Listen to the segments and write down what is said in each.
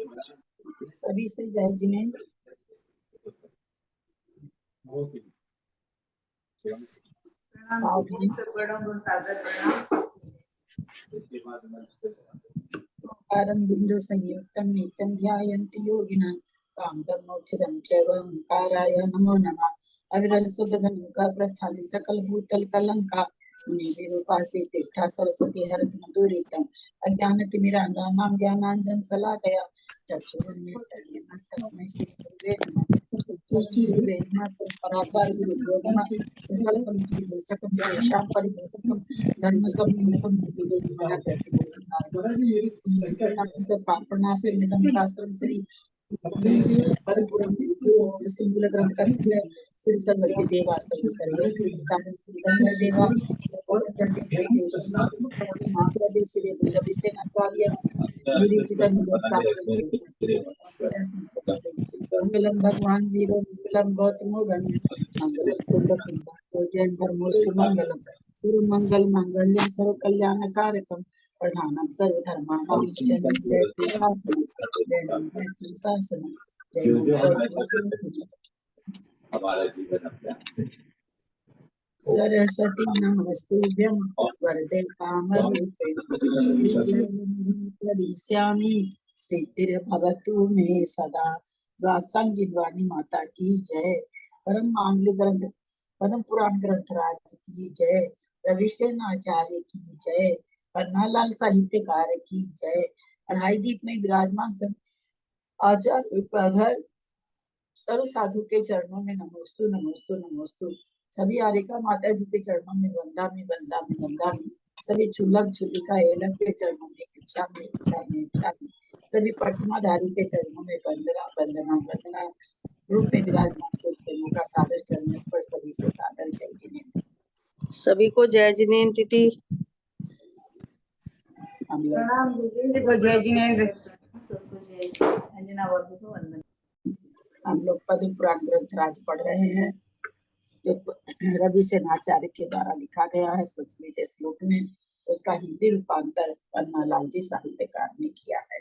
सभी से जय जिनेंद्र। ओंकारं बिंदु संयुक्तं नित्यं ध्यायन्ति योगिनः कामदं मोक्षदं चैव ओंकाराय नमो नमः। अविरल शुद्ध घनमुखा प्रक्षाली सकल भूतल कलंका मुनि विरूपासी तीर्था सरस्वती हरत मधुरितम अज्ञानतिमिरान्धानां ज्ञानाञ्जन शलाकया चक्षुरुन्मीलितं तस्मै श्री गुरुवे नमः। गुरुवे नमः पराचार्य गुरुभ्यो नमः। सकलं सुविदर्शकं सर्वेषां परिपूर्णं धर्मसम्बन्धकं से पापनासे निदम शास्त्रम श्री मूल ग्रंथ का श्री सर्वज्ञ देवास्त्र श्री गंगा देवा मास्टर श्री विषय आचार्य मंगलम भगवान वीरो मंगलम गौतमो गण जैन धर्मोस्तु मंगलम श्री मंगल मांगल्यम सर्व कल्याण कारकम प्रधानम सर्वधर्माणां सरस्वती नमस्तुभ्यं वरदे कामरूपिणी सिद्धिर्भवतु मे सदा। गात्सांग जिनवानी माता की जय। परम मांगलिक ग्रंथ पद्म पुराण ग्रंथराज की जय। रविशेन आचार्य की जय। पन्नालाल साहित्यकार की जय। अढ़ाई दीप में विराजमान सब आचार्य पधर सर्व साधु के चरणों में नमोस्तु नमोस्तु नमोस्तु। सभी आरिका माता जी के चरणों में वंदा में वंदा में वंदा में। सभी छुलक छुलिका एलक के चरणों में इच्छा में इच्छा में इच्छा में। सभी प्रतिमाधारी के चरणों में वंदना वंदना वंदना। रूप में विराजमान प्रेमों का सादर चरण पर सभी से सादर जय जिनेंद्र। सभी को जय जिनेंद्र दीदी। प्रणाम दीदी को जय जिनेंद्र। सबको जय अंजना वर्ग को वंदन। हम लोग पद्म पुराण ग्रंथराज पढ़ रहे हैं जो रविशेन आचार्य के द्वारा लिखा गया है संस्कृत श्लोक में। उसका हिंदी रूपांतर पन्नालाल जी साहित्यकार ने किया है।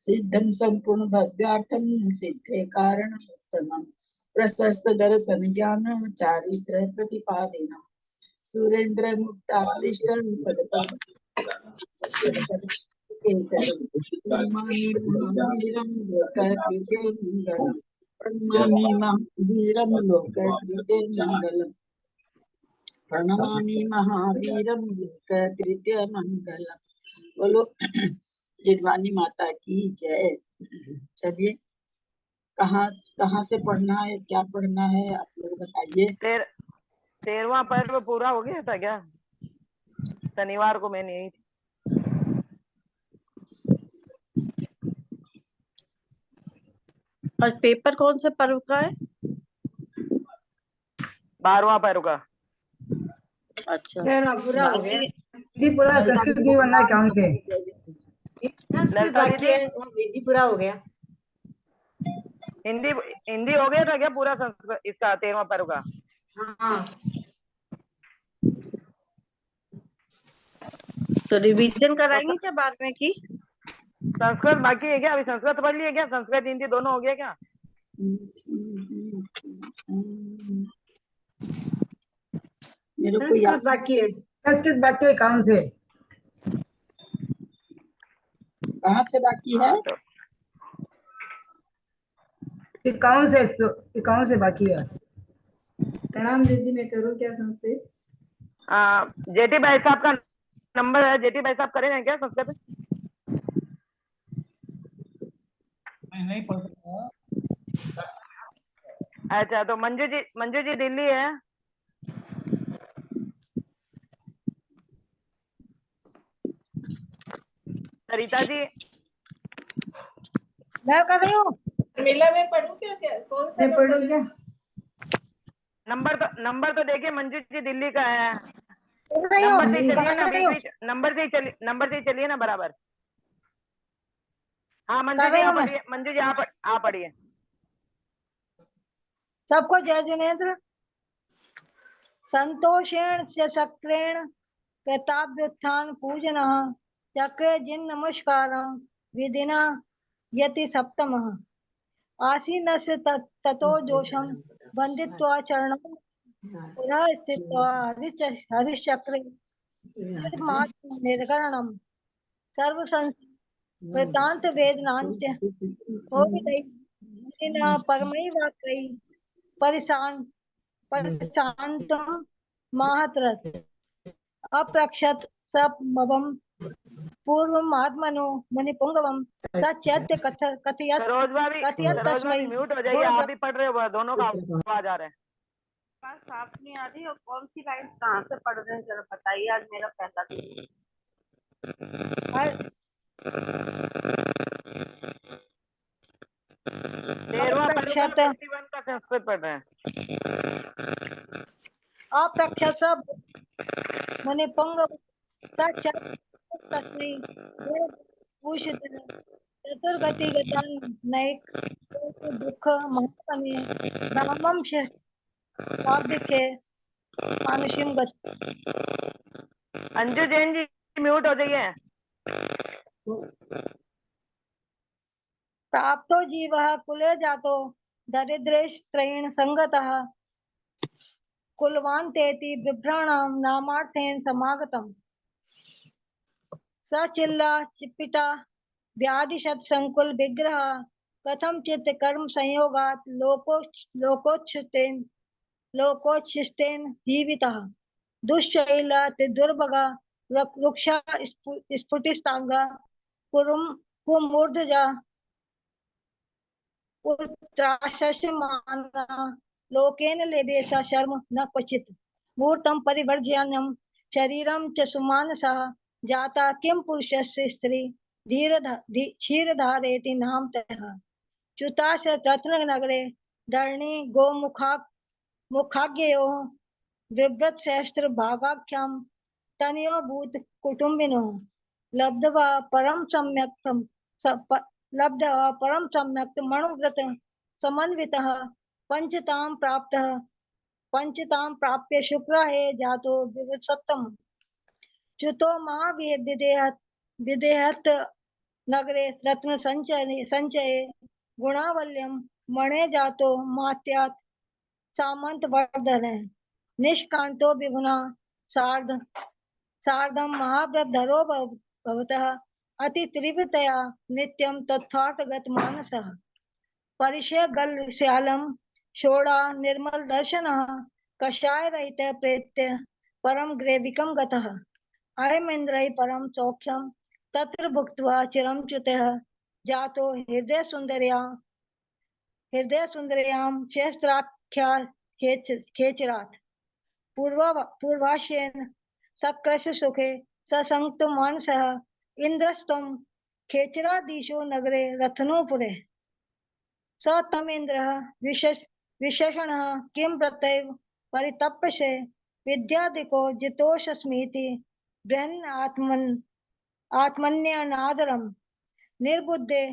सिद्धम संपूर्ण भव्यार्थम सिद्धे कारण उत्तमम प्रशस्त दर्शन ज्ञान चारित्र प्रतिपादिनम सुरेंद्र मुक्ताश्लिष्ट पद पद प्रणमामि महावीरं लोककृते मंगलम् प्रणमामि महावीरं लोककृते मंगलम्। बोलो जिनवानी माता की जय। चलिए कहाँ से पढ़ना है क्या पढ़ना है आप लोग बताइए। 13वां पर्व पूरा हो गया था क्या? शनिवार को मैं नहीं थी। और पेपर कौन से पर्व का है? 12वां पर्व का। अच्छा पूरा हो गया। विधि पूरा संस्कृत नहीं बनना कौन से? बाकी है विधि पूरा हो गया। हिंदी हिंदी हो गया था क्या पूरा संस्कृत इसका 13वां पर्व का? हाँ तो रिवीजन कराएंगे क्या बाद में की? संस्कृत बाकी है क्या? अभी संस्कृत पढ़ लिया क्या? संस्कृत हिंदी दोनों हो गया क्या? मेरे को संस्कृत बाकी है। संस्कृत बाकी है कौन से? कहाँ से बाकी है? तो कौन से बाकी है? प्रणाम दीदी मैं करूँ क्या संस्कृत? जेठी भाई साहब का नंबर है। जेठी भाई साहब करेंगे क्या संस्कृत? मैं नहीं पढ़ रहा। अच्छा तो मंजू जी दिल्ली है। सरिता जी मैं कर रही हूँ। मेला में पढ़ूं क्या कौन सा पढ़ू क्या? नंबर तो देखिए मंजू जी दिल्ली का है। पढ़ रही हूँ। नंबर से ही चलिए ना बराबर। हाँ कर रही हूँ मैं। मंजू जी आप पढ़िए। सबको जय जिनेंद्र। संतोषेण च चक्रेण प्रताप्योत्थान पूजनः चक्रे जिन नमस्कारं विधिना यति सप्तमः आसीनस्य ततो जोषं बन्धित्वा चरणं पुनः स्थित्वा हरिश्चक्रे निर्गणनं सर्वसंवृतान्त वेदनांच परमैवाक्रै परिशान्तं महतरत् अप्रक्षत समवं पूर्वम् आत्मनो मुनिपुंगवं सचैत्य कथयत् सरोज भाभी तस्मै म्यूट हो जाइए, आप भी पढ़ रहे हो, दोनों का आवाज आ रहा है। बात साफ नहीं आ रही और कौन सी लाइन कहाँ से पढ़ रहे हैं जरा बताइए। आज मेरा पहला दिन। तेरहवां पर्व का अप्रक्षत 51 का संस्कृत पढ़ रहे हैं। अप्रक्षस मुनिपुंगवं तस्मै भूषितः चतुर्गति गतान नैक दुख महात्मे रामम शाब्दिके मानुषिम गति। अंजू जैन जी म्यूट हो जाइए। प्राप्तो जीवः कुले जातो दरिद्रेस्त्रयेण संगतः कुलवान्तेति बिभ्राणां नामार्थेन समागतम् सचिल्ला चिपिता व्याधिशत संकुल विग्रह कथम चित्त कर्म संयोगात लोकोच्छिष्टेन जीवितः दुश्शैला दुर्भगा वृक्षा स्फुटिस्तांगा कुमूर्धजा पुत्राशस्यमाना लोकेन लेदेशा शर्म न क्वचित् मूर्तं परिवर्ज्यान्यं शरीरं च सुमानसः जाता किं पुरुषस्य स्त्री क्षीरधारेति नामतः च्युताश रत्ननगरे धरणी मुखाग्ययोः बिभ्रत सहस्त्र भागाख्यां तनयो भूत कुटुंबिनो लब्ध्वा परम सम्यक्त मणुव्रत समन्वितः पंचतां प्राप्य शुक्राहे जातो विवसत्तम च्युतो विदेहत नगरे रत्न संचये गुणावल्यम मणे जातो मात्यात् सामंत वर्धन निष्कांतो विगुणा सार्धम महाव्रतधरो भवतः अति तीव्रतया नित्यं तथार्थगत मानसः परिचय गलश्यालम षोडा निर्मल दर्शनः कषाय रहित प्रेत्य परम ग्रेविकं गतः अयमिन्द्रै परम सौख्यं तत्र भुक्त्वा चिरं च्युतः जातो हृदय सुंदर्यां शेस्त्राख्या खेचरात् पूर्वाशेन सकृश सुखे ससंक्त मानसः इंद्रस्त्वं खेचराधीशो नगरे रत्नोपुरे स तमेन्द्रः विशेषणः किं प्रत्यय परितप्यसे विद्यादिको जितोषस्मीति बृहन् आत्मन्यनादरं निर्बुद्धे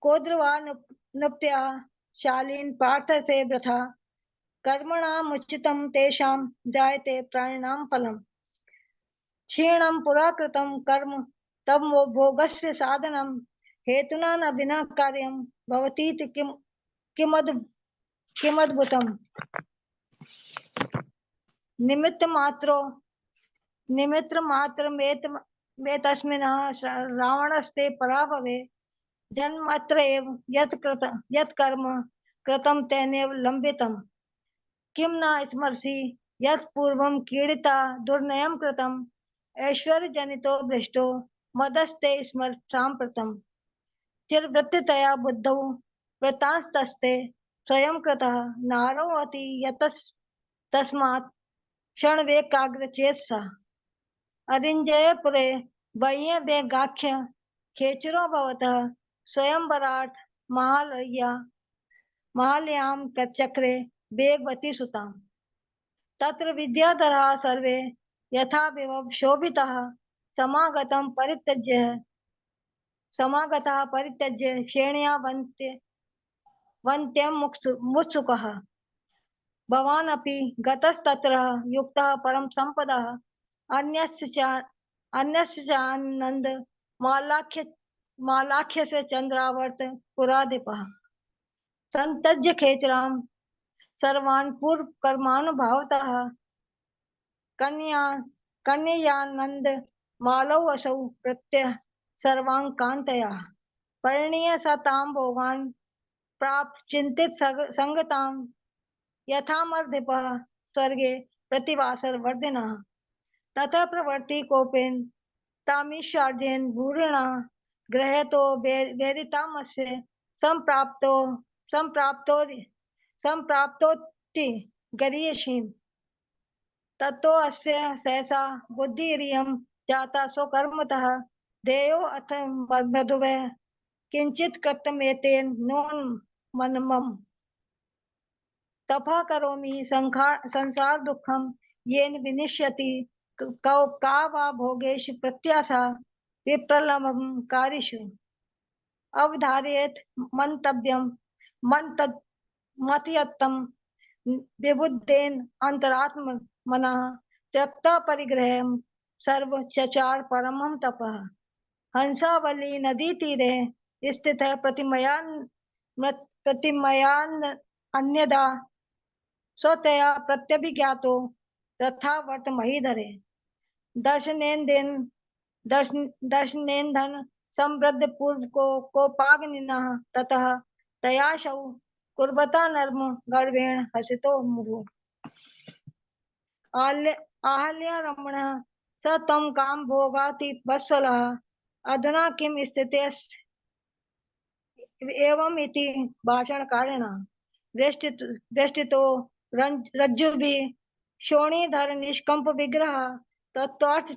कोद्रवानुप्त्या शालीन पार्थसे वृथा कर्मणामुचितं तेषां जायते प्राणिनां फलम् क्षीणं पुरा कृतं कर्म तब भोगस्य साधनं हेतुना न विना कार्यं भवतीति किमद्भुतम् निमित्त मात्र में तस्मिन्नः रावणस्ते पराभवे जन्मत्र एव यत् कर्म कृतं तेनेव लंबितम् किं न स्मरसि यत् पूर्वं कीडिता दुर्नयं कृतम् ऐश्वर्यजनितो भ्रष्टो मदस्ते स्मर साम्प्रतम् चिरवृत्तितया बुद्धौ वृतास्तस्ते स्वयं कृतः नारोऽति यतस्तस्मात् क्षणवेकाग्रचेतसः अरिञ्जयपुरे वैयव्यगाख्य खेचरो भवतः स्वयंवरार्थ महालयां चक्रे वेगवती सुताम् तत्र विद्याधराः सर्वे यथा विभव शोभिताः समागतः परित्यज्य श्रेण्या वन्त्यं मुत्सुकः भवान् अपि गतस्तत्र युक्तः परम संपदः अन्यस्य चानन्द मालाख्य मालाख्य से चंद्रावर्त पुरादिपः संतज्य खेचराम सर्वान् पूर्व कर्मानुभावतः कन्यानंद मालौ असौ प्रत्यय सर्वांकांतया परिणीय सताम भोगान प्राप्त चिंतित संगताम यथामर्धिपः स्वर्गे प्रतिवासर वर्धिनः ततः प्रवर्ति कोपेन तामीशार्जेन भूरिणा ग्रहतो वेरितामस्य संप्राप्तोति गरीयसीम ततो अस्य सहसा बुद्धिरियं जाता स्वकर्मतः देयो अथ मृदुवः किंचित कृतमेतेन नून मनमम तपः करोमि संसार दुःखम येन विनिश्यति का वा भोगेषु प्रत्याशा विप्रलम्बं कारिषु अवधारयेत् मंतव्यं मतयत्तं विबुद्धेन अंतरात्म मनः त्यक्ता परिग्रहं सर्व चचार परमं तपः हंसावली नदी तीरे स्थित प्रतिमयान अन्यदा स्वतया प्रत्यभिज्ञातो तथा वर्त महीधरे दर्शनेन्दन समृद्ध पूर्व को कोपाग्निनः ततः तयाशौ कुर्वता नर्म गर्वेण हसितो मुहुः आहल्य रमण स तम काम भोगाति वत्सलः अधुना किम स्थितिस् एवं इति भाषण कारेण दृष्टितो रज्जुभिः शोणीधर निष्कंप विग्रह तत्वार्थ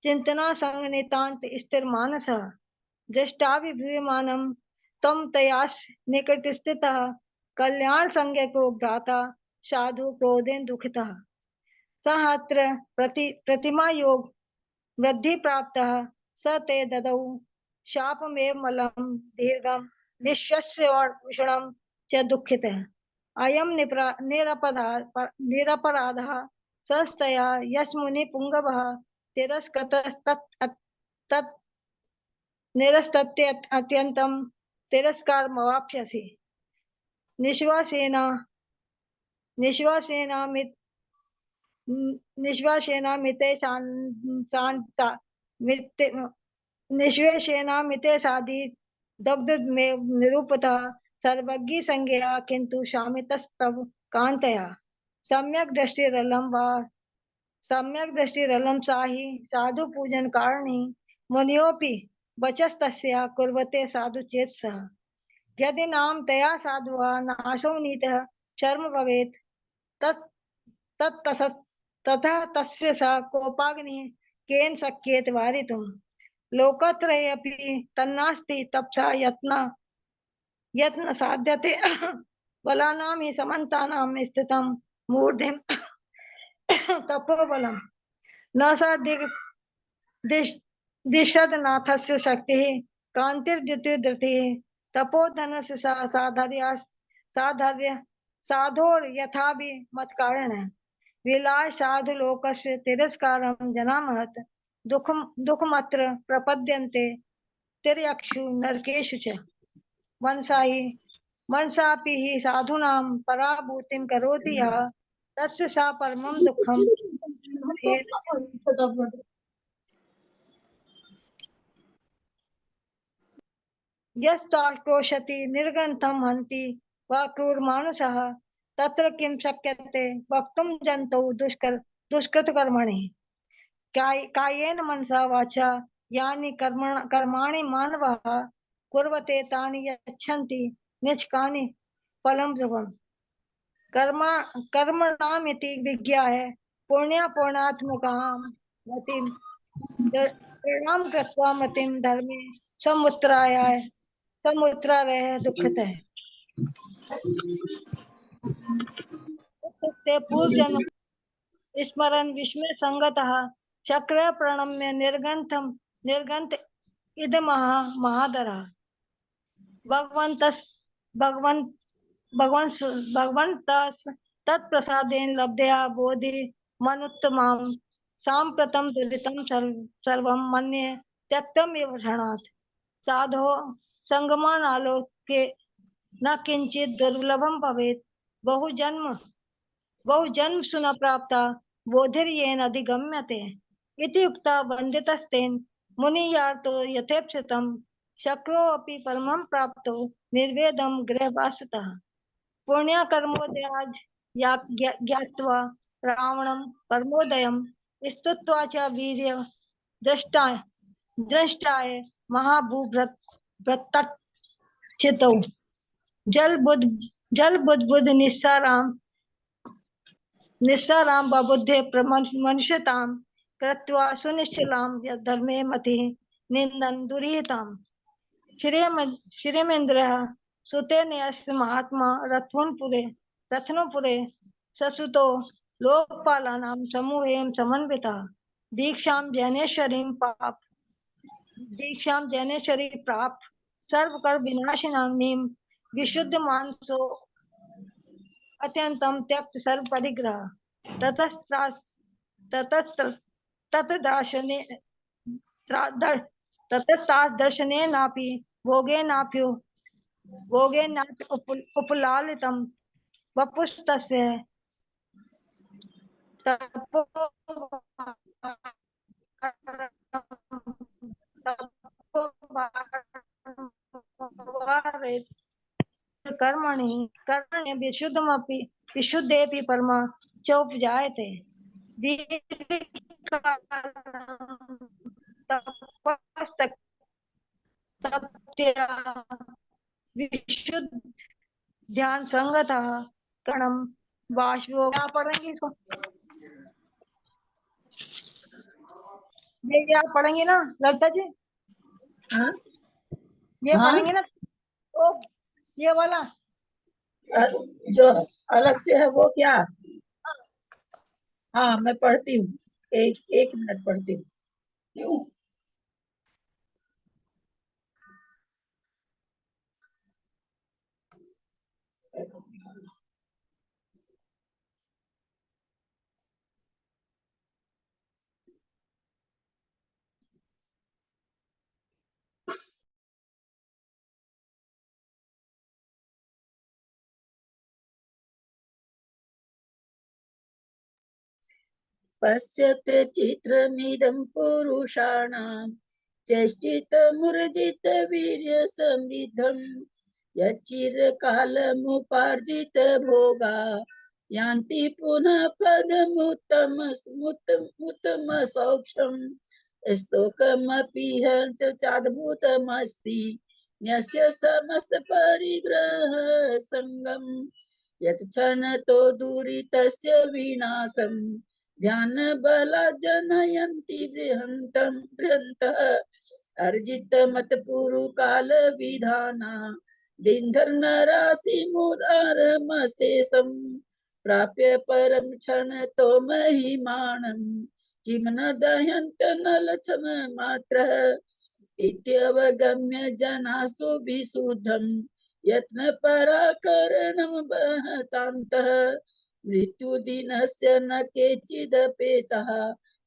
चिंतना संग नितांत स्थिर मानस दृष्टाभिभूयमानं तम तयास निकट स्थितः कल्याण संज्ञ को भ्राता साधु क्रोधेन दुखितः सहत्र प्रतिमा योग वृद्धि प्राप्तः स ते ददौ शापमेव मलं दीर्घं निःश्वस्यौषणं च दुःखितः अयं निरपराधः सस्तया यस्मुनि पुंगवः तिरस्कृतस्तत् निरस्तत्य अत्यन्तं तिरस्कारमवाप्स्यसि निश्वेशेनामिते साधि दग्ध में निरूपतः सर्वज्ञ संज्ञा किंतु शामितस्तव कांतया सम्यक दृष्टिरलं साहि साधु पूजन कारणी मुनियोपि वचस्तस्या कुर्वते साधु चेत सः यदि नाम तया साधुः नाशो नीतः शर्म भवेत् ततः तस्य स कोपाग्नि केन शक्येत वारितुम् लोकत्रये अपि तन्नास्ति तपसा यत्न साध्यते बलानां हि समन्तानां स्थितं मूर्धिं तपोबलं न स दिशदनाथस्य शक्तिः कान्तिर्द्युतिर्धृतिः तपोधनस्य साधोर यथाभि मत्कारणः विलास साधु लोकस्य तिरस्कारं जनामहत् दुःखमत्र प्रपद्यन्ते तिर्यक्षु नरकेषु च मनसापि हि साधूनां पराभूतिं करोति यः तस्य सा परमं दुःखं यस्ताक्रोशति निर्ग्रन्थं हन्ति वा क्रूरमानसः तत्र किं शक्यते वक्तुं जन्तौ दुष्कृतकर्मणि कायेन मनसा वाचा यानि कर्माणि मानवः कुर्वते तानि यच्छन्ति निष्कानि फलं ध्रुवम् कर्मणामिति विज्ञाय पुण्यात्मकां मतिं प्रणाम कृत्वा मतिं धर्मे समुत्राय दुःखतः पूर्व जन्म स्मरण विस्मय संगतः चक्र प्रणम्य निर्गंत इदमः महादरः भगवन्तस् तत्प्रसादेन लब्धया बोधि मनुत्तमां साम्प्रतं दुरितं सर्वं मन्ये त्यक्तमेव क्षणात् साधो संगमानालोके न किंचित दुर्लभम भवेत् बहुजन्म सुन प्राप्ता बोधिर्येन अधिगम्यते इति उक्ता वन्दितस्तेन मुनियार्तो यथेप्सितं शक्रोऽपि परमं प्राप्तो निर्वेदं गृहवासतः पुण्यकर्मोदयाज ज्ञात्वा रावणं परमोदयं स्तुत्वा च वीर्य दृष्टाय महाभूभृतचितौ जल बुद्ध निस्सारां बबुद्धे मनुष्यतां कृत्वा सुनिश्चलां धर्मे मतिः निन्दन् दुरीताम् श्रीमेन्द्रः सुतेनस्य महात्मा रत्नपुरे ससुतो लोकपालानां समूहेन समन्वितः दीक्षां जैनेश्वरी प्राप सर्वकर विनाशिनां नीम विशुद्ध मानसो अत्यंतं त्यक्त सर्व परिग्रह ततस्तादर्शनेनापि भोगेनापि उपलालितं वपुस्तस्य कर्मणि विशुद्धमपि विशुद्धेपि परमा चोपजायते विशुद्ध ध्यान संगतः कणम बाष्पो क्या पढ़ेंगे इसको ये क्या पढ़ेंगे ना ललिता जी हाँ ये हाँ पढ़ेंगे ना ओ ये वाला जो अलग से है वो क्या? हाँ मैं पढ़ती हूँ, एक मिनट पढ़ती हूँ। पश्यते चित्रमिदं पुरुषाणां चेष्टितमुर्जित वीर्य समृद्धं यच्चिरकालमुपार्जित भोगा यान्ति पुनः पदमुत्तम सौख्यम् स्तोकमपि चाद्भुतमस्ति यस्य समस्त परिग्रह संगम यत्क्षणतो दुरितस्य विनाशम् ध्यान बला जनयन्ति बृहन्तः अर्जित मत पुरु काल विधाना दिनधर नरासि मुदारमशेषम् प्राप्य परम क्षण तो महिमानं किम न दह्यन्त न लक्षण मात्र इत्यवगम्य जनासु विशुद्धम् यत्न पराकरणं बहतान्तः मृत्युदिनस्य न केचिदपेतः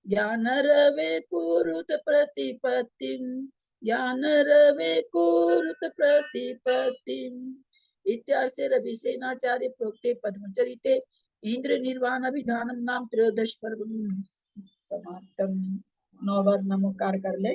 ज्ञानरवे कुरुत प्रतिपत्तिम् इत्यास्य रविसेनाचार्य प्रोक्ते पद्मचरिते इंद्र निर्वाण अभिधानम नाम त्रयोदश पर्व समाप्तम। 9 बार नमोकार कर ले।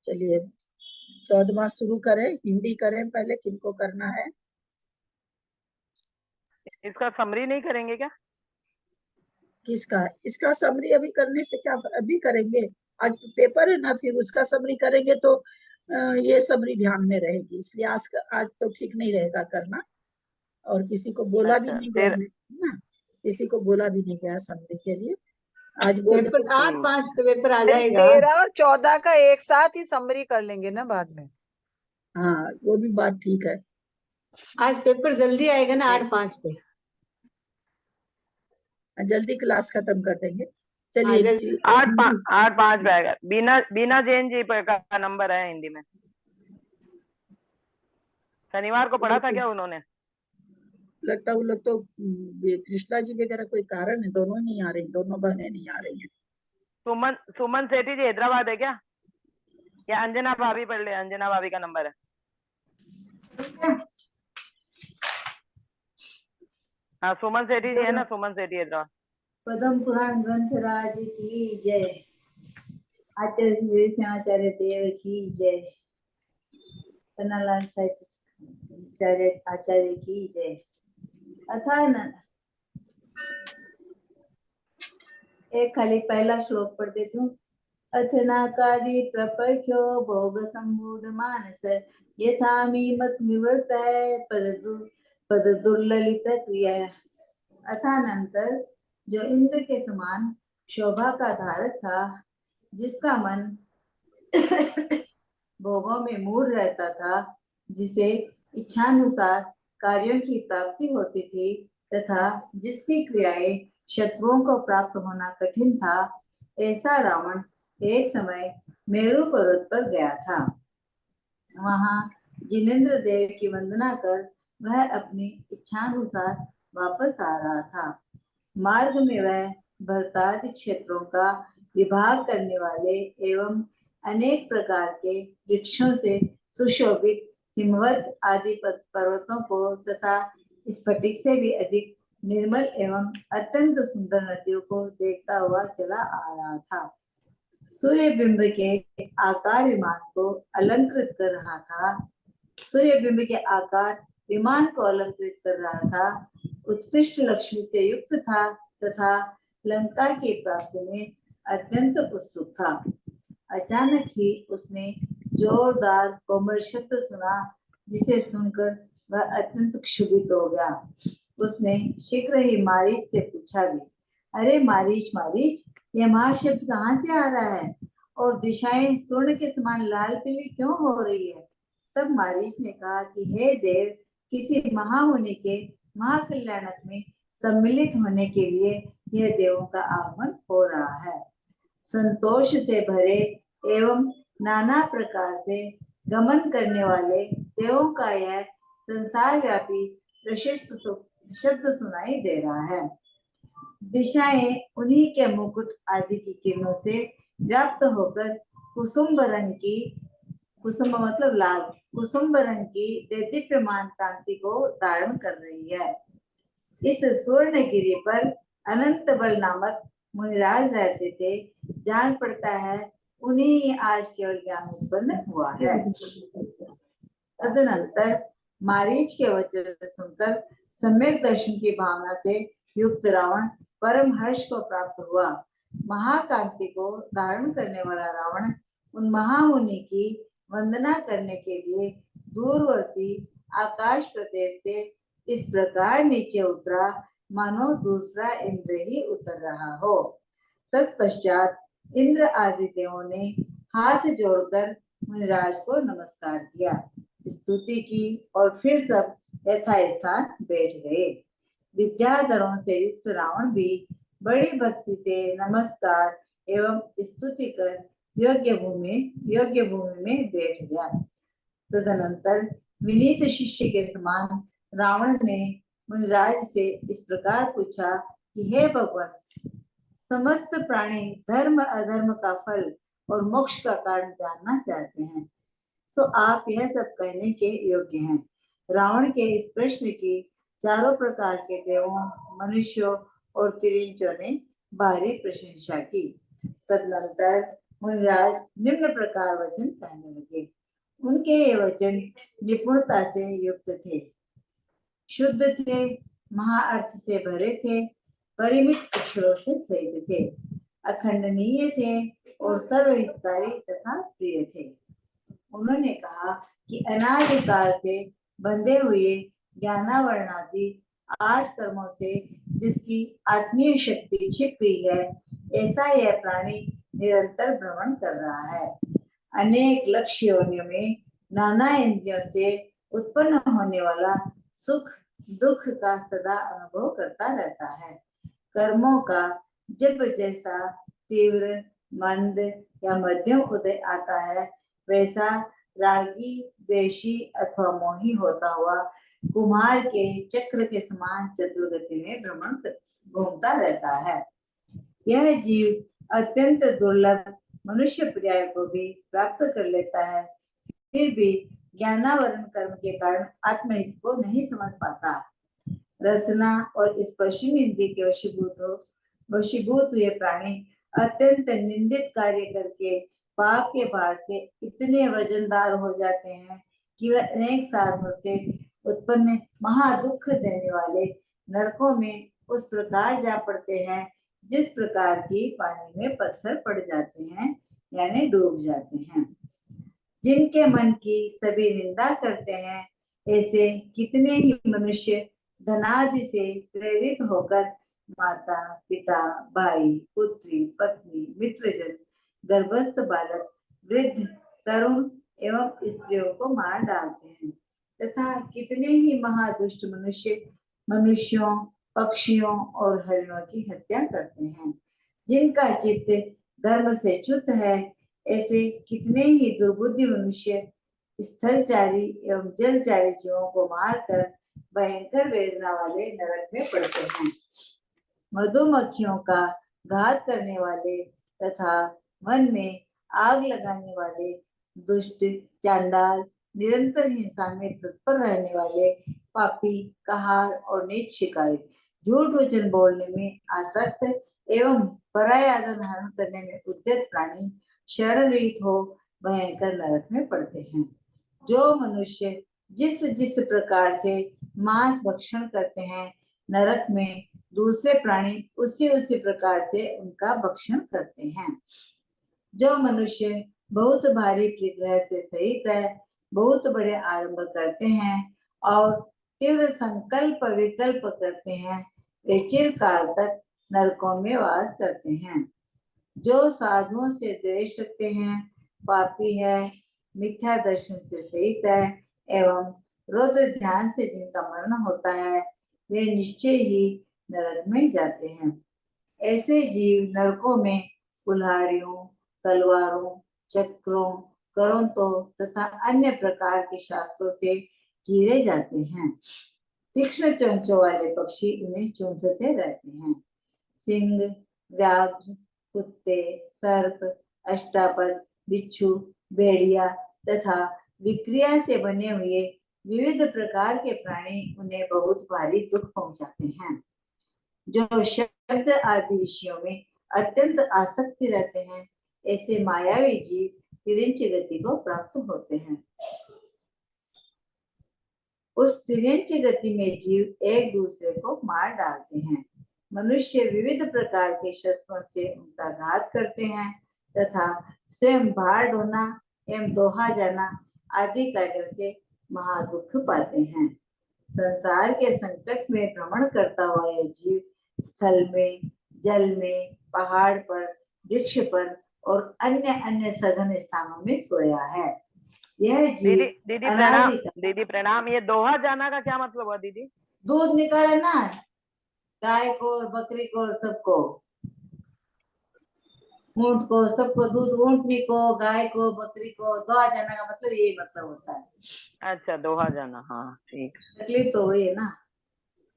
चलिए 14वां शुरू करें, हिंदी करें पहले, किनको करना है? इसका समरी नहीं करेंगे क्या? किसका? इसका समरी अभी करने से क्या, अभी करेंगे, आज पेपर है ना, फिर उसका समरी करेंगे तो ये समरी ध्यान में रहेगी, इसलिए आज तो ठीक नहीं रहेगा करना। और किसी को बोला भी नहीं गया ना, किसी को बोला भी नहीं गया समरी के लिए। आज बोल 8-5 पेपर आ जाएगा। 13 और 14 का एक साथ ही समरी कर लेंगे ना बाद में। हाँ वो भी बात ठीक है। आज पेपर जल्दी आएगा ना 8-5 पे। जल्दी क्लास खत्म कर देंगे। चलिए 8-5 पे आएगा। बीना जैन जी का नंबर है हिंदी में। शनिवार को पढ़ा था क्या उन्होंने? लगता है वो लोग तो ये कृष्णा जी वगैरह कोई कारण है, दोनों नहीं आ रही, दोनों बहनें नहीं आ रही हैं। सुमन सेठी जी हैदराबाद है क्या? या अंजना भाभी पढ़ ले, अंजना भाभी का नंबर है। हाँ सुमन सेठी जी है ना, सुमन सेठी हैदराबाद। पद्म पुराण ग्रंथ राज की जय। आचार्य श्री श्यामाचार्य देव की जय। कन्नालाल साहित्य आचार्य की जय। अथान एक खाली पहला श्लोक पढ़ देती हूँ। अथनाकादि प्रपख्यो भोग सम्मूढ़ मानस यथा मीमत निवृत्त है पद दुर्ललित क्रिया। अथानंतर जो इंद्र के समान शोभा का धारक था, जिसका मन भोगों में मूढ़ रहता था, जिसे इच्छानुसार कार्यों की प्राप्ति होती थी तथा जिसकी क्रियाएं शत्रुओं को प्राप्त होना कठिन था, ऐसा रावण एक समय मेरु पर्वत पर गया था। वहां जिनेंद्र देव की वंदना कर वह अपनी इच्छानुसार वापस आ रहा था। मार्ग में वह भरतादि क्षेत्रों का विभाग करने वाले एवं अनेक प्रकार के वृक्षों से सुशोभित हिमवत आदि पर्वतों को तथा स्फटिक से भी अधिक निर्मल एवं अत्यंत सुंदर नदियों को देखता हुआ चला आ रहा था। सूर्य बिंब के आकार विमान को अलंकृत कर रहा था। सूर्य बिंब के आकार विमान को अलंकृत कर रहा था। उत्कृष्ट लक्ष्मी से युक्त था तथा लंका की प्राप्ति में अत्यंत उत्सुक था। अचानक ही उसने जोरदार कोमल शब्द सुना, जिसे सुनकर वह अत्यंत क्षुभित हो गया। उसने शीघ्र ही मारीच से पूछा भी, अरे मारीच मारीच, यह मार शब्द कहाँ से आ रहा है और दिशाएं स्वर्ण के समान लाल पीली क्यों हो रही है? तब मारीच ने कहा कि हे देव, किसी महामुनि के महाकल्याणक में सम्मिलित होने के लिए यह देवों का आगमन हो रहा है। संतोष से भरे एवं नाना प्रकार से गमन करने वाले देवों का यह संसार व्यापी प्रशस्त शब्द सुनाई दे रहा है। दिशाएं उन्हीं के मुकुट आदि की किरणों से व्याप्त होकर कुसुम्ब रंग की, कुसुम्ब मतलब लाल, कुसुम्ब रंग की देदीप्यमान कांति को धारण कर रही है। इस स्वर्णगिरी पर अनंत बल नामक मुनिराज रहते थे। जान पड़ता है उन्हीं आज केवल ज्ञान उत्पन्न हुआ है। तदनंतर मारीच के वचन सुनकर सम्यक दर्शन की भावना से युक्त रावण परम हर्ष को प्राप्त हुआ। महाकांति को धारण करने वाला रावण उन महामुनि की वंदना करने के लिए दूरवर्ती आकाश प्रदेश से इस प्रकार नीचे उतरा, मानो दूसरा इंद्र ही उतर रहा हो। तत्पश्चात इंद्र आदि देवों ने हाथ जोड़कर मुनिराज को नमस्कार किया, स्तुति की और फिर सब यथास्थान बैठ गए। विद्याधरों से युक्त रावण भी बड़ी भक्ति से नमस्कार एवं स्तुति कर योग्य भूमि में बैठ गया। तदनंतर विनीत शिष्य के समान रावण ने मुनिराज से इस प्रकार पूछा कि हे भगवान, समस्त प्राणी धर्म अधर्म का फल और मोक्ष का कारण जानना चाहते हैं, तो आप यह सब कहने के योग्य हैं। रावण के इस प्रश्न की चारों प्रकार के देवों, मनुष्यों और तिरिंचों ने भारी प्रशंसा की। तदनंतर मुनिराज निम्न प्रकार वचन कहने लगे। उनके ये वचन निपुणता से युक्त थे, शुद्ध थे, महाअर्थ से भरे थे, परिमित अक्षरों से सहित थे, अखंडनीय थे और सर्वहितकारी तथा प्रिय थे। उन्होंने कहा कि अनादिकाल से बंधे हुए ज्ञानावरणादि 8 कर्मों से जिसकी आत्मीय शक्ति छिप गई है, ऐसा यह प्राणी निरंतर भ्रमण कर रहा है। अनेक लक्ष्य योनियों में नाना इंद्रियों से उत्पन्न होने वाला सुख दुख का सदा अनुभव करता रहता है। कर्मों का जब जैसा तीव्र, मंद या मध्यम उदय आता है, वैसा रागी, द्वेषी अथवा मोही होता हुआ कुम्हार के चक्र के समान चतुर्गति में भ्रमण घूमता रहता है। यह जीव अत्यंत दुर्लभ मनुष्य पर्याय को भी प्राप्त कर लेता है, फिर भी ज्ञानावरण कर्म के कारण आत्महित को नहीं समझ पाता। रसना और स्पर्शिंग इंद्रिय के वशीभूत हुए प्राणी अत्यंत निंदित कार्य करके पाप के भार से इतने वजनदार हो जाते हैं कि वह अनेक साधनों से उत्पन्न महादुख देने वाले नरकों में उस प्रकार जा पड़ते हैं जिस प्रकार की पानी में पत्थर पड़ जाते हैं, यानी डूब जाते हैं। जिनके मन की सभी निंदा करते हैं, ऐसे कितने ही मनुष्य धनादि से प्रेरित होकर माता, पिता, भाई, पुत्री, पत्नी, मित्रजन, गर्भस्थ बालक, वृद्ध, तरुण एवं स्त्रियों को मार डालते हैं तथा कितने ही महादुष्ट मनुष्यों, पक्षियों और हरिणों की हत्या करते हैं। जिनका चित्त धर्म से च्युत है, ऐसे कितने ही दुर्बुद्धि मनुष्य स्थलचारी एवं जलचारी जीवों को मारकर भयंकर वेदना वाले नरक में पड़ते हैं। मधुमक्खियों का घात करने वाले तथा मन में आग लगाने वाले दुष्ट, चांडाल, निरंतर हिंसा में तत्पर रहने वाले पापी, कहार और नीच शिकारी, झूठ वचन बोलने में आसक्त एवं पराया धन हरण करने में उद्यत प्राणी शरणरहित हो भयंकर नरक में पड़ते हैं। जो मनुष्य जिस जिस प्रकार से मांस भक्षण करते हैं, नरक में दूसरे प्राणी उसी उसी प्रकार से उनका भक्षण करते हैं। जो मनुष्य बहुत भारी परिग्रह से सहित है, बहुत बड़े आरंभ करते हैं और तीव्र संकल्प विकल्प करते हैं, वे चिरकाल तक नरकों में वास करते हैं। जो साधुओं से द्वेष रखते हैं, पापी है, मिथ्या दर्शन से सहित है एवं रौद्र ध्यान से जिनका मरण होता है, वे निश्चय ही नरक में जाते हैं। ऐसे जीव नरकों में कुल्हाड़ियों, तलवारों, चक्रों, करंतों तथा अन्य प्रकार के शास्त्रों से चीरे जाते हैं। तीक्ष्ण चोंचों वाले पक्षी उन्हें चूसते रहते हैं। सिंह, व्याघ्र, कुत्ते, सर्प, अष्टापद, बिच्छू, भेड़िया तथा विक्रिया से बने हुए विविध प्रकार के प्राणी उन्हें बहुत भारी दुख पहुंचाते हैं। जो शब्द आदि विषयों में अत्यंत आसक्ति रहते हैं, ऐसे मायावी जीव तिरंच गति को प्राप्त होते हैं। उस तिरंच गति में जीव एक दूसरे को मार डालते हैं। मनुष्य विविध प्रकार के शस्त्रों से उनका घात करते हैं तथा स्वयं भार ढोना एवं दोहा जाना आदि कार्यों से महादुख पाते हैं। संसार के संकट में भ्रमण करता हुआ यह जीव स्थल में, जल में, पहाड़ पर, वृक्ष पर और अन्य अन्य सघन स्थानों में सोया है। यह जीव दीदी प्रणाम। ये दोहा जाना का क्या मतलब हुआ दीदी? दूध निकाले ना, गाय को और बकरी को और सबको, ऊंट को, सबको दूध, ऊंटनी को, गाय को, बकरी को। दोहा जाना का मतलब यही मतलब होता है। अच्छा, दोहा जाना, हाँ ठीक। तकलीफ तो वही है ना।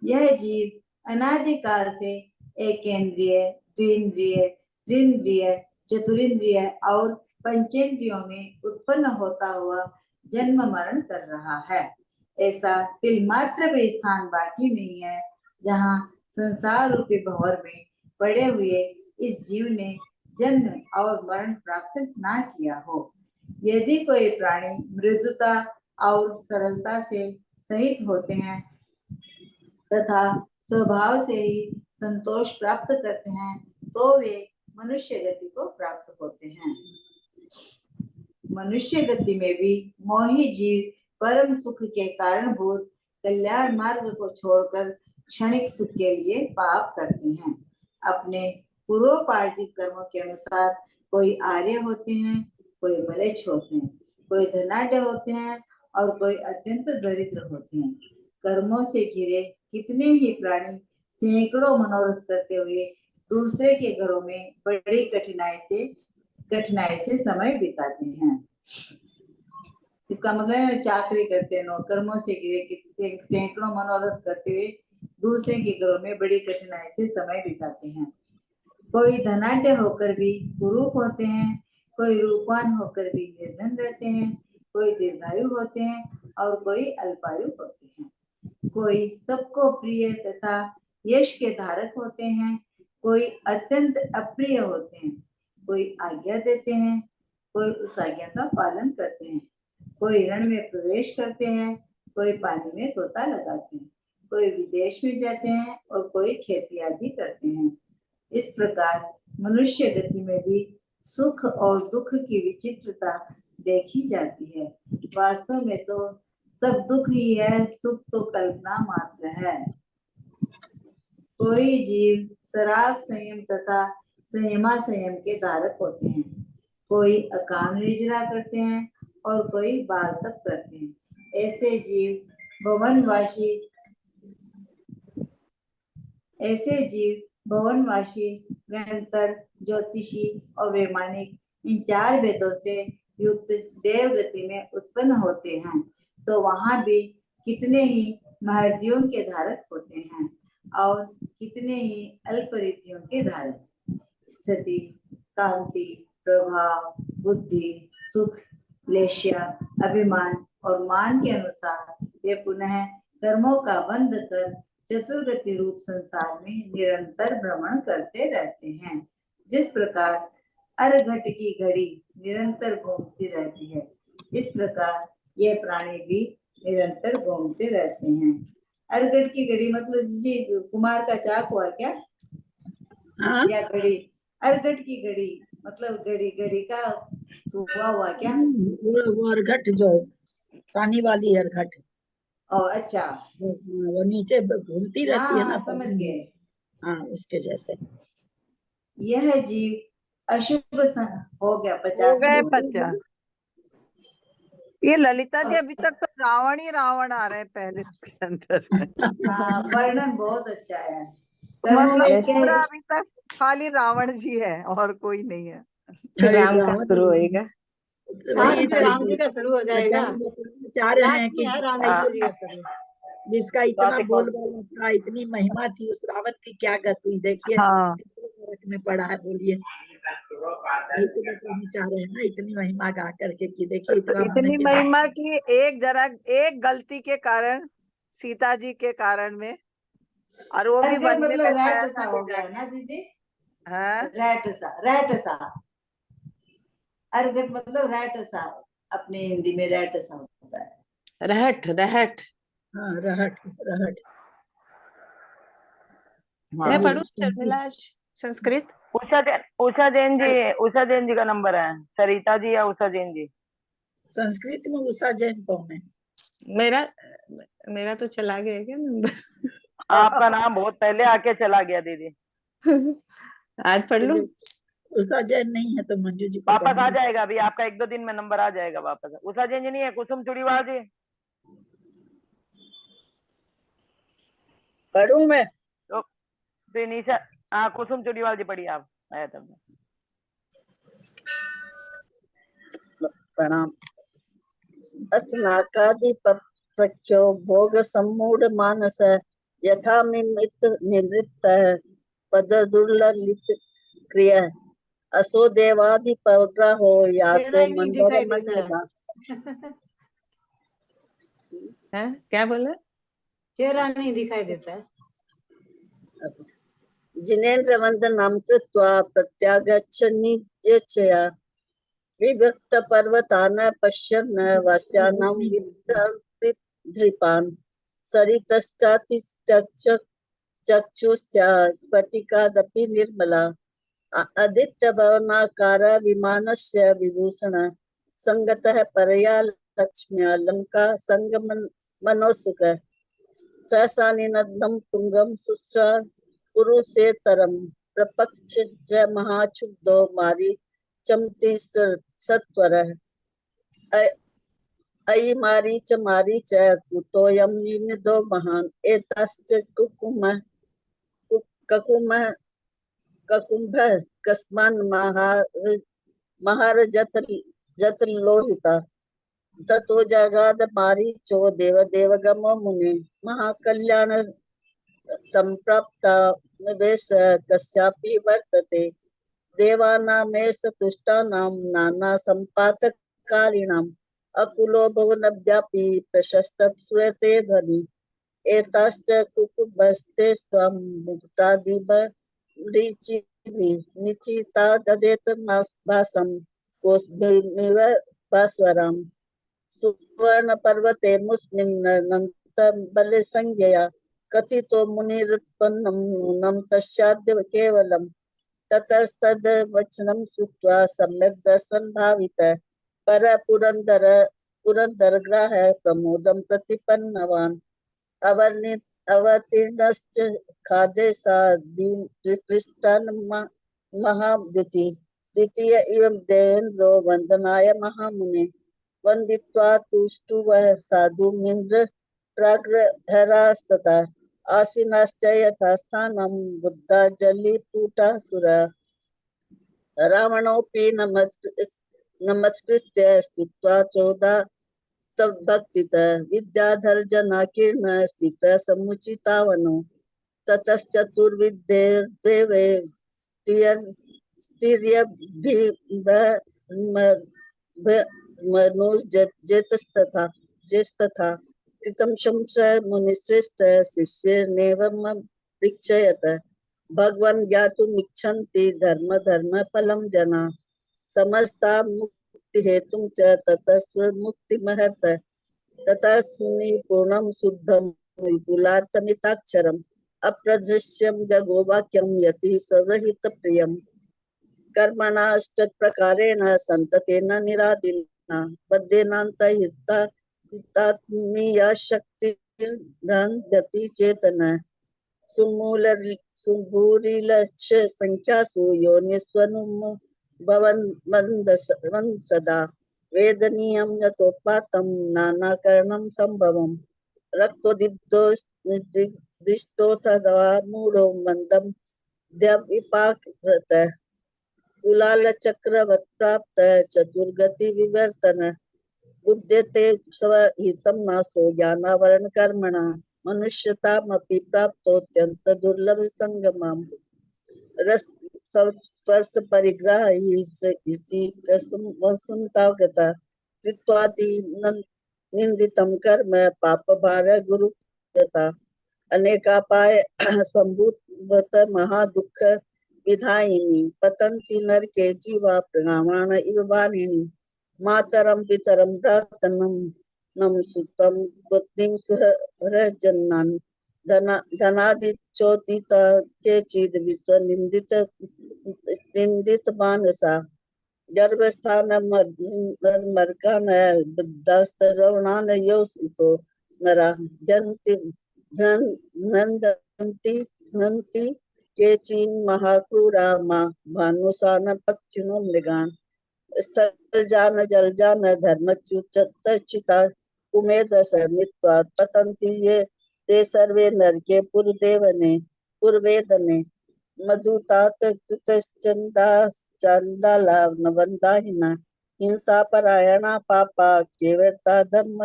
यह जीव अनादिकाल से एक इंद्रिय, द्विंद्रिय, त्रिंद्रिय, चतुरिंद्रिय और पंचेंद्रियों में उत्पन्न होता हुआ जन्म मरण कर रहा है। ऐसा तिल मात्र भी स्थान बाकी नहीं है जहाँ संसार रूपी भंवर में पड़े हुए इस जीव ने जन्म और मरण प्राप्त ना किया हो। यदि कोई प्राणी मृदुता और सरलता से सहित होते हैं तथा स्वभाव से ही संतोष प्राप्त करते हैं, तो वे मनुष्य गति को प्राप्त होते हैं। मनुष्य गति में भी मोही जीव परम सुख के कारणभूत कल्याण मार्ग को छोड़कर क्षणिक सुख के लिए पाप करते हैं। अपने पूर्वोपार्जित कर्मों के अनुसार कोई आर्य होते हैं, कोई मलेच्छ होते हैं, कोई धनाढ्य होते हैं और कोई अत्यंत दरिद्र होते हैं। कर्मों से घिरे कितने ही प्राणी सैकड़ों मनोरथ करते हुए दूसरे के घरों में बड़ी कठिनाई से समय बिताते हैं। इसका मतलब है चाकरी करते हैं, कर्मों से घिरे सैकड़ों मनोरथ करते हुए दूसरे के घरों में बड़ी कठिनाई से समय बिताते हैं। कोई धनाढ्य होकर भी कुरूप होते हैं, कोई रूपवान होकर भी निर्धन रहते हैं, कोई दीर्घायु होते हैं और कोई अल्पायु होते हैं। कोई सबको प्रिय तथा यश के धारक होते हैं, कोई अत्यंत अप्रिय होते हैं, कोई आज्ञा देते हैं, कोई उस आज्ञा का पालन करते हैं, कोई रण में प्रवेश करते हैं, कोई पानी में गोता लगाते हैं, कोई विदेश में जाते हैं और कोई खेती आदि करते हैं। इस प्रकार मनुष्य गति में भी सुख और दुख की विचित्रता देखी जाती है। वास्तव में तो सब दुख ही है, सुख तो कल्पना मात्र है। कोई जीव सराग संयम तथा संयम के धारक होते हैं, कोई अकाम निर्जरा करते हैं और कोई बाल तप करते हैं। ऐसे जीव भवनवासी निरंतर ज्योतिषी और वैमानिक इन 4 वेदों से युक्त देव गति में उत्पन्न होते हैं। तो वहां भी कितने ही महर्दियों के धारक होते हैं और कितने ही अल्परितियों के धारक। स्थिति, कांति, प्रभाव, बुद्धि, सुख, लेश्या, अभिमान और मान के अनुसार वे पुनः कर्मों का बंध कर चतुर्गति रूप संसार में निरंतर भ्रमण करते रहते हैं। जिस प्रकार अर्घट की घड़ी निरंतर घूमती रहती है, इस प्रकार ये प्राणी भी निरंतर घूमते रहते हैं। अर्घट की घड़ी मतलब जी कुमार का चाक हुआ क्या? हाँ? या घड़ी? अर्घट की घड़ी मतलब घड़ी का हुआ क्या? वो अर्घट जो पानी वाली अर्घट। अच्छा, वो नीचे घूमती रहती है ना। समझ गए। हाँ, उसके जैसे। यह जीव अशुभ हो गया 50। हो गए 50। ये ललिता जी अभी तक तो रावण ही रावण आ रहे हैं पहले उसके अंदर। वर्णन बहुत अच्छा है। मतलब पूरा अभी तक खाली रावण जी है और कोई नहीं है। फिर राम का शुरू होएगा। वही राम जी का शुरू हो जाएगा। चाह रहे हैं कि राम जी का शुरू। जिसका इतना बोलबाला था, इतनी महिमा थी, उस रावण की क्या गत हुई देखिए। हाँ। में पड़ा है, बोलिए। चाह रहे हैं ना इतनी महिमा गा करके कि देखिए इतनी महिमा की एक गलती के कारण, सीता जी के कारण में, और वो भी वन में मतलब रैट सा हो गया ना दीदी। हाँ, रैट सा अर्घट मतलब रैट सा, अपने हिंदी में रैट सा होता है। रहट। हाँ, रहट। मैं पढ़ूं शर्मिला संस्कृत? उषा जैन जी का नंबर है। सरिता जी या उषा जैन जी? संस्कृत में उषा जैन कौन है? मेरा तो चला गया क्या नंबर? आपका नाम बहुत पहले आके चला गया दीदी। आज पढ़ लूं? उषा जैन नहीं है तो मंजू जी वापस आ जाएगा, अभी आपका 1-2 दिन में नंबर आ जाएगा वापस। उषा जैन जी नहीं है, कुसुम चुड़ीवाल जी। पढ़ूं मैं? तो फिर निशा, हाँ कुसुम चुड़ीवाल जी पढ़िए आप, आया तब। प्रणाम। अथनाकादिप्रख्यो भोग सम्मूढ़ मानस यथा मिमित निवृत्त पद दुर्ललित क्रिया असो देवाधिपग्रहो या तो मंदर मंदर। क्या बोला? चेहरा नहीं दिखाई देता है। जिनेन्द्र वंदनम कृत्वा प्रत्यागच्छन्निजच्छया विभक्त पर्वतान पश्यन् वस्यानां विद्धिपान् सरितश्चातिचक्षुश्च स्फटिकादपि निर्मला आदित्यभवनाकार विमानस्य विभूषण संगतः परया लक्ष्म्या लंका संगमनोत्सुक सहसा निनद्धं तुंगं सुस्रा पुरुषेतरं प्रपक्ष च महाक्षुब्धो मारी चमति सत्वरः अयि मारी च कुतोऽयं निनिदो महान् एतश्च कुकुमः ककुंभ कस्मान महार लोहिता ततो जगाद मारीचो देवदेवगमो मुने महाकल्याण संप्राप्ता वेश कस्यापि वर्तते देवानामेष तुष्टानां नाना संपातकारिणाम् अकुलो भुवनव्यापी प्रशस्त श्रूयते ध्वनि एताश्च कुकुभस्ते स्वं मुक्तादिव निचिता ददेत भासं कोस्मिव भास्वरम् सुवर्ण पर्वते मुस्मिन् बले संज्ञया कथितो मुनिरुत्पन्नं नूनं तस्याद्य केवलम् ततस्तद् वचनं श्रुत्वा सम्यक् दर्शन भावितः पर पुरंदर ग्राह प्रमोदं प्रतिपन्नवान् अवतीर्णश्च खादे सा पृष्ठान् महाद्युति द्वितीय इवं देवेन्द्रो वंदनाय महामुने वंदित्वा तुष्टुवः साधुमिन्द्र प्राग्रहरास्तथा आसीनाश्च यथा स्थानं बुद्धा जलिपूटासुरा रावणोऽपि नमस्कृत्य स्तुत्वा चोदा भक्तित विद्याधर जनाकीर्ण स्थित समुचितावनो ततश्चतुर्विद्ये मनुजेतस्तथा कृतं शंस मुनिश्रेष्ठ शिष्येर्नेवं पृच्छयत भगवान् ज्ञातुमिच्छन्ति धर्म फलं जना समस्ता मुक्ति हेतुं च ततः स्वमुक्तिमहर्थ ततः सुनिपुणं शुद्धं विपुलार्थमिताक्षरम् अप्रदृश्यं गगोवाक्यं यति सवहित प्रियम् कर्मणाष्टप्रकारेण सन्ततेन निरादिना बद्धेनान्तहिता हितात्मीया शक्तिर्गति चेतन सुभूरिलक्ष्य संख्यासु योनिस्वनुम भवन सदा वेदनीयं यथोत्पातं नानाकरणं संभवम् रक्तोदिष्टोऽथवा मूढो मन्दं द्यविपाकृतः कुलाल चक्रवत् प्राप्त चतुर्गति विवर्तन बुध्यते स्वहितं नासो ज्ञानावरण कर्मणा मनुष्यतामपि प्राप्तोऽत्यंत दुर्लभ संगमम् रस स्पर्श परिग्रह इसी वसंतागता कृत्वादि निंदितं कर्म पाप भार गुरु अनेकापाय संभूत महादुःख विधायिनी पतंती नरके जीवा प्रणामाण इव वारिणी मातरं पितरं भ्रातनं नम सुतं पत्नीं सहरजन्नान् धनादिचोदित केचिद् निंदित मानसा गर्भस्थान मर्कान बुद्धास्तरवणान योषितो नरा नंदन्ति केचिन् महाक्रूरा भानुसान पक्षिणो मृगान् स्थल जान जल जान धर्मच्युतचिता कुमेद समित्वा पतन्ति ये ते सर्वे नरके पुरदेवने पुरवेदने मधुतात कृतश्चंडाला नवंदाहिना हिंसा परायणा पापा केवलता धर्म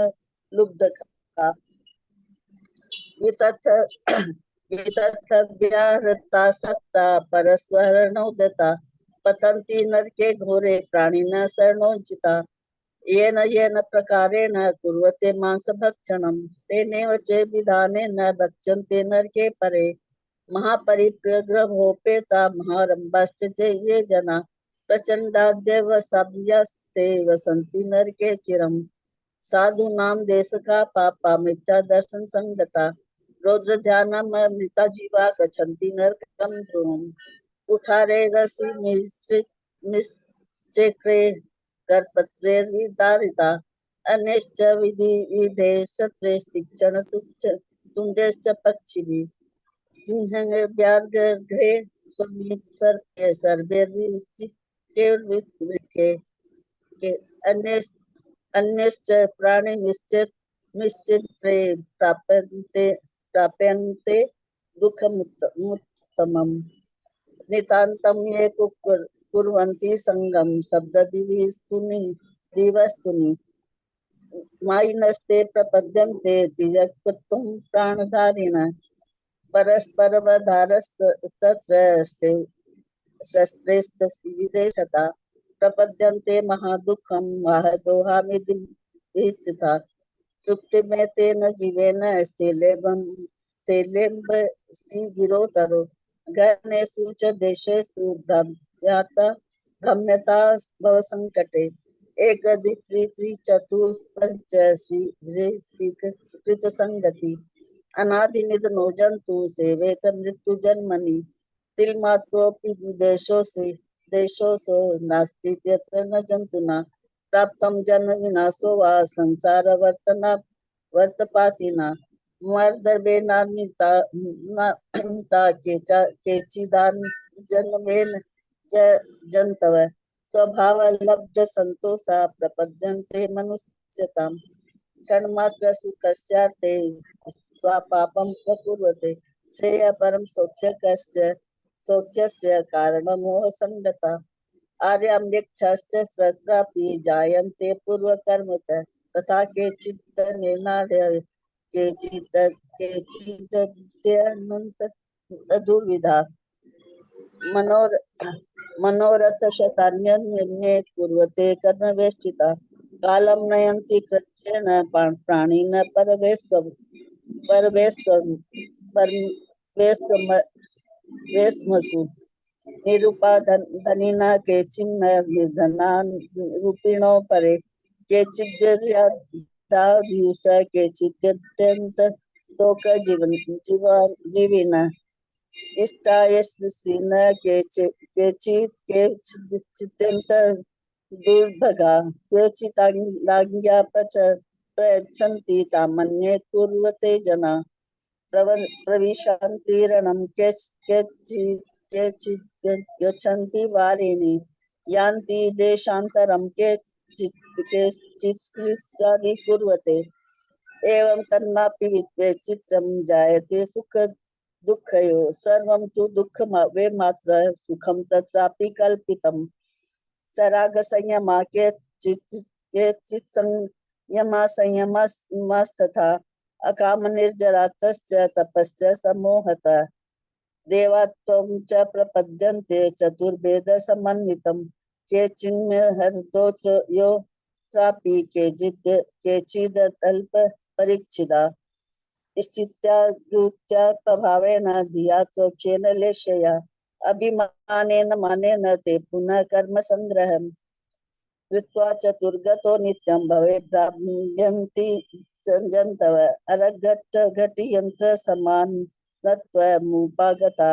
लुब्धका वितथव्याहृता सक्ता परस्वरणोदता पतन्ति नरके घोरे प्राणिनः शरणोचिता येन प्रकारेण कुर्वते मांसभक्षणं तेनैव च विधानेन भक्षन्ते नरके परे महापरिप्रग्रहोपेता महारम्भाश्च ये जना प्रचण्डाद्यवसाभ्यस्ते वसन्ति नरके चिरम् साधूनां देशका पापा मिथ्या दर्शन संगता रौद्र ध्यानमृता जीवा गच्छन्ति नरकं ध्रुवम् उठारे रसि निश्चक्रे करपत्रेर्विदारिता अन्यश्च विधे सत्रे तीक्ष्ण तुण्डेश्च पक्षिभिः सिंहव्याघ्रे स्वमीपसर्पे सर्वैर्विवृके अन्यश्च प्राणिनिश्चित्रे प्राप्यन्ते दुःखमुत्तमम् पुरुषोत्तमम् नितान्तं ये कुर्वन्ति संगम शब्द दिवस्तुनि मायिनस्ते प्रपद्यन्ते तिर्यक्तुं प्राणधारिण परस्परवधारस्तत्र शस्त्रेस्तविदेशता प्रपद्यन्ते महादुःखं महदोहामिति स्थिता सुप्ति में तेन जीवेन स्थिलेम्बसि गिरोतरो गणेषु च देशेषु भ्रम्यता भवसङ्कटे एकदि चतुष्पञ्च श्री संगति अनादिनिध नो जंतु सेवेत मृत्यु जन्मनि तिलमात्रोऽपि देशोऽसो नास्ति यत्र न जन्तुना प्राप्तं जन्म विनाशो वा संसार वर्तपातिना मर्दर्भेनान्विता केचिदान् जन्मेन जन्तव स्वभावलब्ध संतोषा प्रपद्यन्ते मनुष्यताम् क्षणमात्र सुखस्यार्थे स्वापापं प्रकुर्वते श्रेय परम सौख्यस्य कारणमोह संगता आर्याम्यक्षश्च तत्रापि जायन्ते पूर्वकर्मतः तथा केचित् निर्नाड्य केचिदत्यनन्तदुर्विधा मनोरथ शतान्यन्ये कुर्वते कर्मवेष्टिता कालं नयन्ति कृच्छ्रेण प्राणिन परवेस्मसु निरुपाधनिना केचिन्न निर्धनान् रूपिणो परे केचिद्युष केचिद्यत्यन्त शोक जीविन इष्टायस्विन केचित्यन्त दुर्भगा केचिदाज्ञा प्रयच्छन्ति तामन्ये कुर्वते जना प्रविशन्ति रणं केचित् गच्छन्ति वारिणि यान्ति देशान्तरं केचित् कुर्वते एवं तन्नापि विचित्रं जायते सुख दुःखयो सर्वं तु दुःखमेवात्र सुखं तत्रापि कल्पितम् सराग संयमा केचित् संयमास्तथा अकाम निर्जरातश्च तपश्च समोहत देवात्वं च प्रपद्यन्ते चतुर्भेद समन्वितं केचिन्महर्दोऽत्रापि केचिदल्प परीक्षिता स्थित्या प्रभावेन धिया त्वक्षेन लेशया अभिमानेन मानेन ते पुनः कर्म संग्रहम् कृत्वा चतुर्गतो नित्यं भवे भ्राम्यन्ति जन्तव अरघट यंत्र समान मुपागता।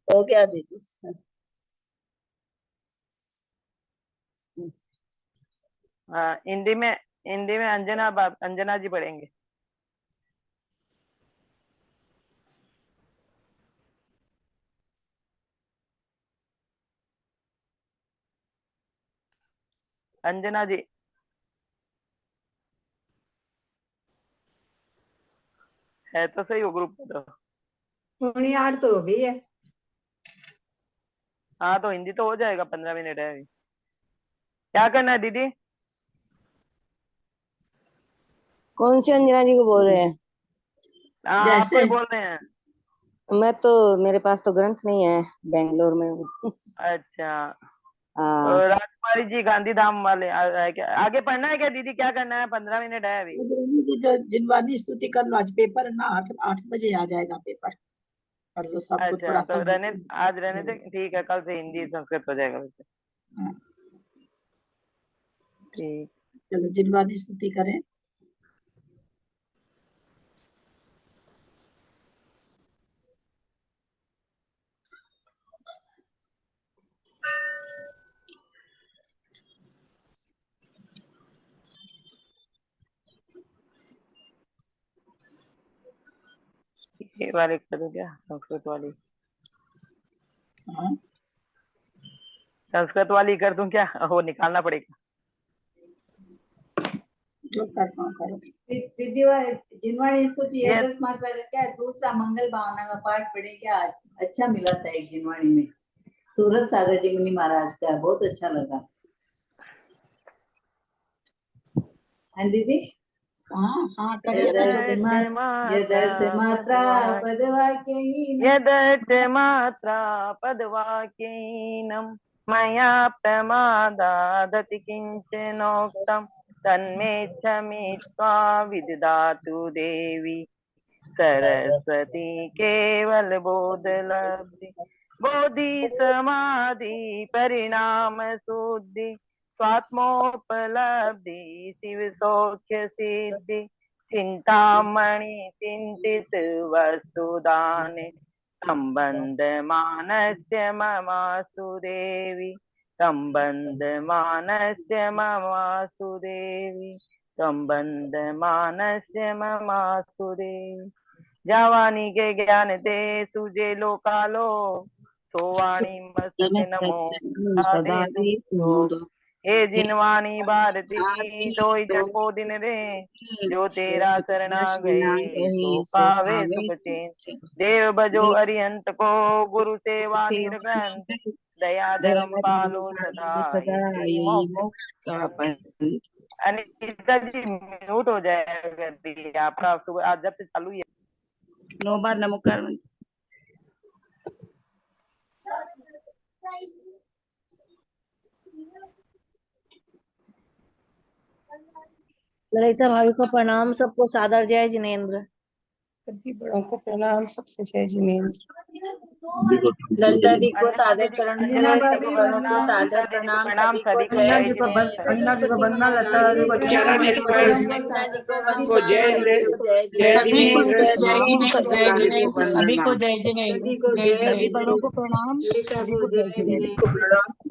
हो गया दीदी? हाँ, हिंदी में अंजना जी पढ़ेंगे। अंजना जी है तो सही हो ग्रुप में तो। 8 तो हो गई है। हाँ तो हिंदी तो हो जाएगा, 15 मिनट है अभी। क्या करना है दीदी? कौन सी अंजना जी को बोल रहे हैं? हाँ आपको ही बोल रहे हैं। मैं तो, मेरे पास तो ग्रंथ नहीं है, बेंगलोर में हूँ। अच्छा और राजकुमारी जी गांधीधाम वाले आगे पढ़ना है क्या दीदी? क्या करना है? 15 मिनट है अभी। जिनवानी स्तुति कर लो, आज पेपर है ना, 8 बजे आ जाएगा पेपर, कर लो सबको अच्छा थोड़ा तो सा। आज रहने से ठीक है, कल से हिंदी संस्कृत हो जाएगा वैसे। ठीक, चलो जिनवानी स्तुति करें। ये वाले कर दूं क्या? संस्कृत वाली, हाँ संस्कृत वाली कर दूं क्या? वो निकालना पड़ेगा। जो करना हो करो। दीदी जिनवाणी स्तुति ये 10 मात्रा का क्या है? दूसरा मंगल भावना का पाठ पढ़े क्या आज? अच्छा मिला था एक जिनवाणी में, सूरज सागर जी मुनि महाराज का, बहुत अच्छा लगा। हाँ दीदी, हाँ यदर्थ मात्रा पदवाक्यहीनम् यदर्थ मात्रा पदवाक्यहीनम् मया प्रमादादति किञ्चनोक्तम् तन्मे क्षमित्वा विदधातु देवी सरस्वती केवल बोधलब्धि बोधि समाधि परिणाम शुद्धि स्वात्मोपलब्धि शिव सौख्य सिद्धि चिंतामणि चिंतित वस्तुदाने संबंध मानस्य ममासु देवी संबंध मानस्य ममासु देवी संबंध मानस्य ममासु देवी जावानी के ज्ञान दे तुझे लोकालो सोवाणी मस्तके नमो सदा हे जिनवाणी भारती सोई चको दिन रे जो तेरा शरणा गए तो पावे सुख चैन देव भजो अरिहंत को गुरु सेवा निर्ग्रंथ दया धर्म पालो सदा यही मोक्ष का पंथ। अनिता जी म्यूट हो जाएगा दीदी आपका, आज जब से चालू है 9 बार नमोकार। ललिता भाभी को प्रणाम, सबको सादर जय जिनेन्द्र। सभी बड़ों को प्रणाम, सबसे जय जिनेन्द्र। ललिता दी को सादर चरण अंजना भाभी सभी बड़ों को वंदना। सादर प्रणाम, सभी को अन्ना जय जी को अन्ना जी को वंदना, लता जी को अंजना जी को जय जिनेन्द्र, जय जिनेन्द्र, सभी को जय जिनेन्द्र, जय सभी जिनेन्द्र। बड़ों को प्रणाम, सभी को जय जिनेन्द्र।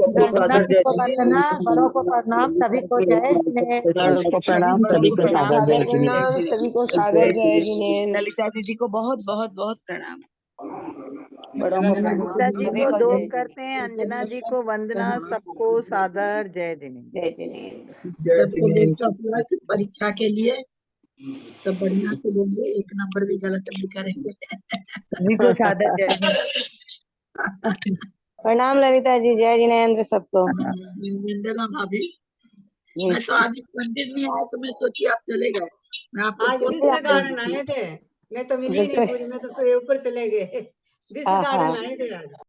वंदना जी को वंदना, बड़ों को प्रणाम, सभी को जय जिनेन्द्र। बड़ों को प्रणाम सभी को सादर जय प्रणाम, सभी को सादर जय जिनेन्द्र। ललिता दीदी को बहुत बहुत बहुत प्रणाम। ललिता जी को दो करते हैं, अंजना जी को वंदना, सबको सादर जय जिनेन्द्र। सबको बेस्ट ऑफ लक परीक्षा के लिए, सब बढ़िया से देंगे, एक नंबर भी गलत नहीं करेंगे। सभी को सादर जय प्रणाम ललिता जी, जय जिनेन्द्र सबको। वंदना भाभी, मैं तो आज मंदिर नहीं आया तो मैं सोची आप चले गए, मैं आपको आज फोन विश्व कर गार्डन आए थे, मैं तो मिली नहीं पूरी, मैं तो ऊपर चले गए। विश्व गार्डन आए थे आज।